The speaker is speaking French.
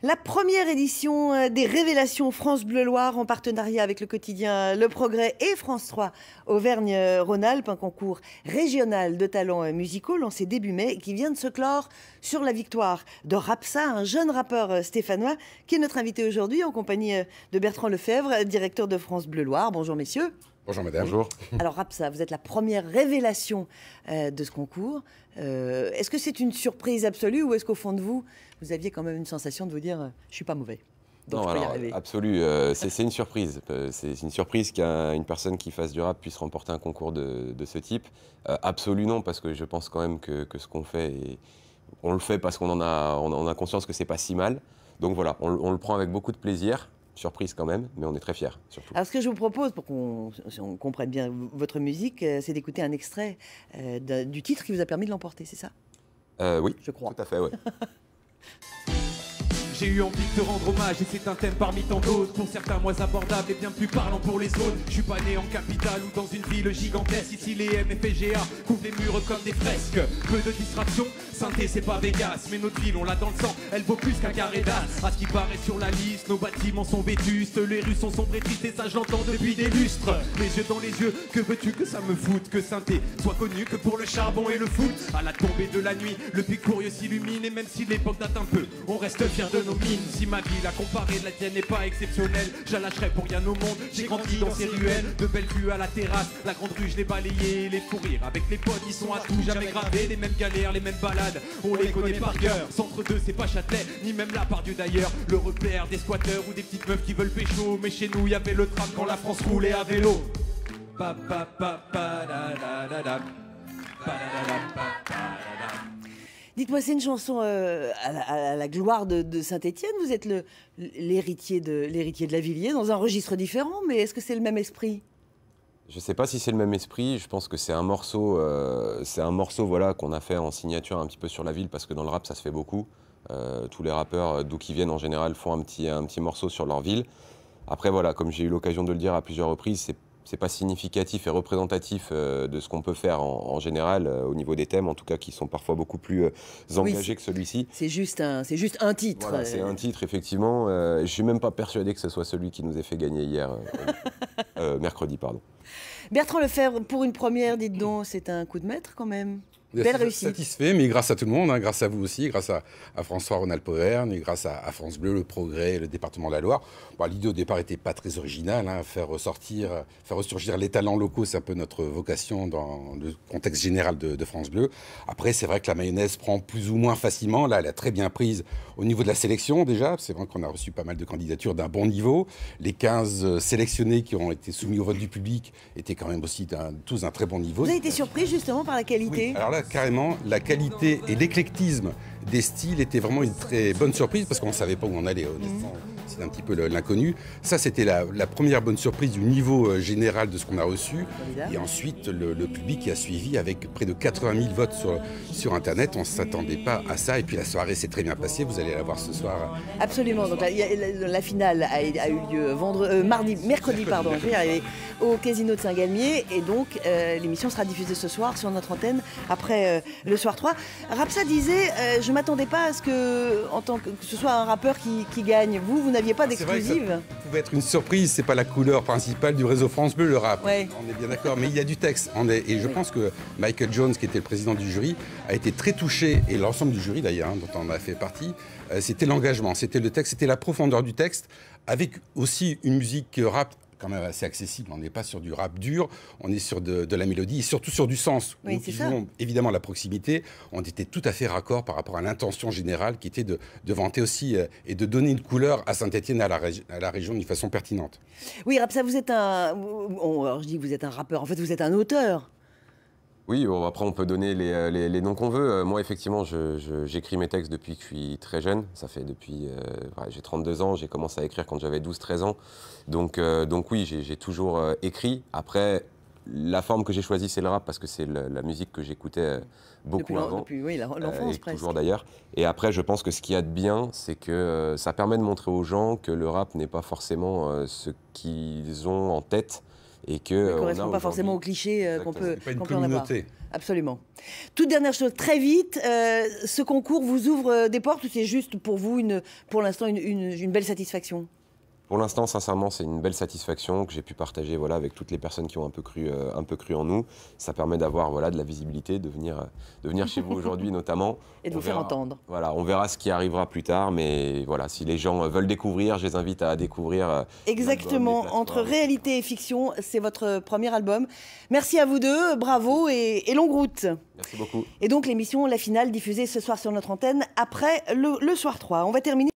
La première édition des Révélations France Bleu Loire en partenariat avec le quotidien Le Progrès et France 3 Auvergne-Rhône-Alpes, un concours régional de talents musicaux lancé début mai qui vient de se clore sur la victoire de Rapsa, un jeune rappeur stéphanois qui est notre invité aujourd'hui en compagnie de Bertrand Lefebvre, directeur de France Bleu Loire. Bonjour messieurs. Bonjour madame. Bonjour. Alors Rapsa, vous êtes la première révélation de ce concours. Est-ce que c'est une surprise absolue ou est-ce qu'au fond de vous, vous aviez quand même une sensation de vous dire « je suis pas mauvais ». Donc non, je peux y alors, arriver. absolu, c'est une surprise. C'est une surprise qu'une personne qui fasse du rap puisse remporter un concours de ce type. Absolu non, parce que je pense quand même que ce qu'on fait, on le fait parce qu'on a conscience que c'est pas si mal. Donc voilà, on le prend avec beaucoup de plaisir. Surprise quand même, mais on est très fiers, surtout. Alors ce que je vous propose, pour qu'on comprenne bien votre musique, c'est d'écouter un extrait du titre qui vous a permis de l'emporter, c'est ça? Oui, je crois. Tout à fait, ouais. J'ai eu envie de te rendre hommage et c'est un thème parmi tant d'autres. Pour certains moins abordables et bien plus parlant pour les autres. Je suis pas né en capitale ou dans une ville gigantesque. Ici les MFGA couvrent les murs comme des fresques. Peu de distractions, synthé c'est pas Vegas. Mais notre ville on l'a dans le sang, elle vaut plus qu'un carré d'as. À ce qui paraît sur la liste, nos bâtiments sont vétustes. Les rues sont sombres et tristes et ça je l'entends depuis des lustres. Les yeux dans les yeux, que veux-tu que ça me foute? Que synthé soit connu que pour le charbon et le foot. À la tombée de la nuit, le puits curieux s'illumine. Et même si l'époque date un peu, on reste fiers de nos mines. Si ma vie, la comparée de la tienne n'est pas exceptionnelle, je la lâcherai pour rien au monde. J'ai grandi dans ces ruelles, de belles vues à la terrasse. La grande rue, je l'ai balayée, les fous rires. Avec les potes, ils sont à tout, jamais gravés. Les mêmes galères, les mêmes balades, on les connaît par cœur. Centre 2, c'est pas Châtelet, ni même la part Dieu d'ailleurs. Le repère des squatteurs ou des petites meufs qui veulent pécho. Mais chez nous, y avait le tram quand la France roulait à vélo. Pa pa pa pa da da da da. Pa da da da pa pa da da. Dites-moi, c'est une chanson à la gloire de Saint-Étienne. Vous êtes l'héritier de Lavilliers, dans un registre différent, mais est-ce que c'est le même esprit? Je sais pas si c'est le même esprit, je pense que c'est un morceau, voilà, qu'on a fait en signature un petit peu sur la ville, parce que dans le rap ça se fait beaucoup. Tous les rappeurs, d'où qu'ils viennent en général, font un petit morceau sur leur ville. Après voilà, comme j'ai eu l'occasion de le dire à plusieurs reprises, c'est pas significatif et représentatif de ce qu'on peut faire en général, au niveau des thèmes, en tout cas qui sont parfois beaucoup plus engagés que celui-ci. C'est juste un titre. Voilà, c'est un titre, effectivement. Je suis même pas persuadé que ce soit celui qui nous ait fait gagner hier, mercredi, pardon. Bertrand Lefebvre, pour une première, dites donc, c'est un coup de maître quand même. Belle réussite. Satisfait, mais grâce à tout le monde, hein, grâce à vous aussi, grâce à France 3 Rhône-Alpes Auvergne, et grâce à France Bleu, le Progrès, le département de la Loire. Bon, l'idée au départ n'était pas très originale, hein, faire ressurgir les talents locaux, c'est un peu notre vocation dans le contexte général de France Bleu. Après, c'est vrai que la mayonnaise prend plus ou moins facilement. Là, elle a très bien prise au niveau de la sélection déjà. C'est vrai qu'on a reçu pas mal de candidatures d'un bon niveau. Les 15 sélectionnés qui ont été soumis au vote du public étaient quand même aussi tous d'un très bon niveau. Vous avez été surpris justement par la qualité? Oui. Alors là, carrément, la qualité et l'éclectisme des styles était vraiment une très bonne surprise parce qu'on ne savait pas où on allait. C'est un petit peu l'inconnu. Ça, c'était la première bonne surprise du niveau général de ce qu'on a reçu. Et ensuite, le public qui a suivi avec près de 80 000 votes sur Internet. On ne s'attendait pas à ça. Et puis la soirée s'est très bien passée. Vous allez la voir ce soir. Absolument. Donc, la finale a eu lieu mercredi, je vais y arriver, au Casino de Saint-Galmier. Et donc, l'émission sera diffusée ce soir sur notre antenne après le soir 3. Rapsa disait, je ne m'attendais pas à ce que ce soit un rappeur qui gagne. Vous n'aviez pas d'exclusive. Ça pouvait être une surprise, c'est pas la couleur principale du réseau France Bleu, le rap. Ouais. On est bien d'accord, mais il y a du texte. Et je pense que Michael Jones, qui était le président du jury, a été très touché, et l'ensemble du jury d'ailleurs, hein, dont on a fait partie, c'était l'engagement, c'était le texte, c'était la profondeur du texte, avec aussi une musique rap quand même assez accessible. On n'est pas sur du rap dur, on est sur de la mélodie et surtout sur du sens. Oui, Nous vivons évidemment la proximité, on était tout à fait raccord par rapport à l'intention générale qui était de vanter aussi et de donner une couleur à Saint-Étienne et à la région d'une façon pertinente. Oui, Rapsa, vous êtes alors je dis que vous êtes un rappeur, en fait vous êtes un auteur. Oui, bon, après on peut donner les noms qu'on veut. Moi effectivement, j'écris mes textes depuis que je suis très jeune. Ça fait depuis, j'ai 32 ans, j'ai commencé à écrire quand j'avais 12-13 ans. Donc oui, j'ai toujours écrit. Après, la forme que j'ai choisie, c'est le rap parce que c'est la musique que j'écoutais beaucoup avant. Depuis l'enfance presque. Toujours d'ailleurs. Et après, je pense que ce qu'il y a de bien, c'est que ça permet de montrer aux gens que le rap n'est pas forcément ce qu'ils ont en tête. Et que ne correspond pas forcément aux clichés qu'on peut en avoir. Absolument. Toute dernière chose, très vite, ce concours vous ouvre des portes ou c'est juste pour vous, pour l'instant, une belle satisfaction? Pour l'instant, sincèrement, c'est une belle satisfaction que j'ai pu partager voilà, avec toutes les personnes qui ont un peu cru en nous. Ça permet d'avoir voilà, de la visibilité, de venir chez vous aujourd'hui notamment. Et de vous faire entendre. Voilà, on verra ce qui arrivera plus tard, mais voilà, si les gens veulent découvrir, je les invite à découvrir. Exactement, entre réalité et fiction, c'est votre premier album. Merci à vous deux, bravo et longue route. Merci beaucoup. Et donc l'émission La Finale diffusée ce soir sur notre antenne après le Soir 3. On va terminer.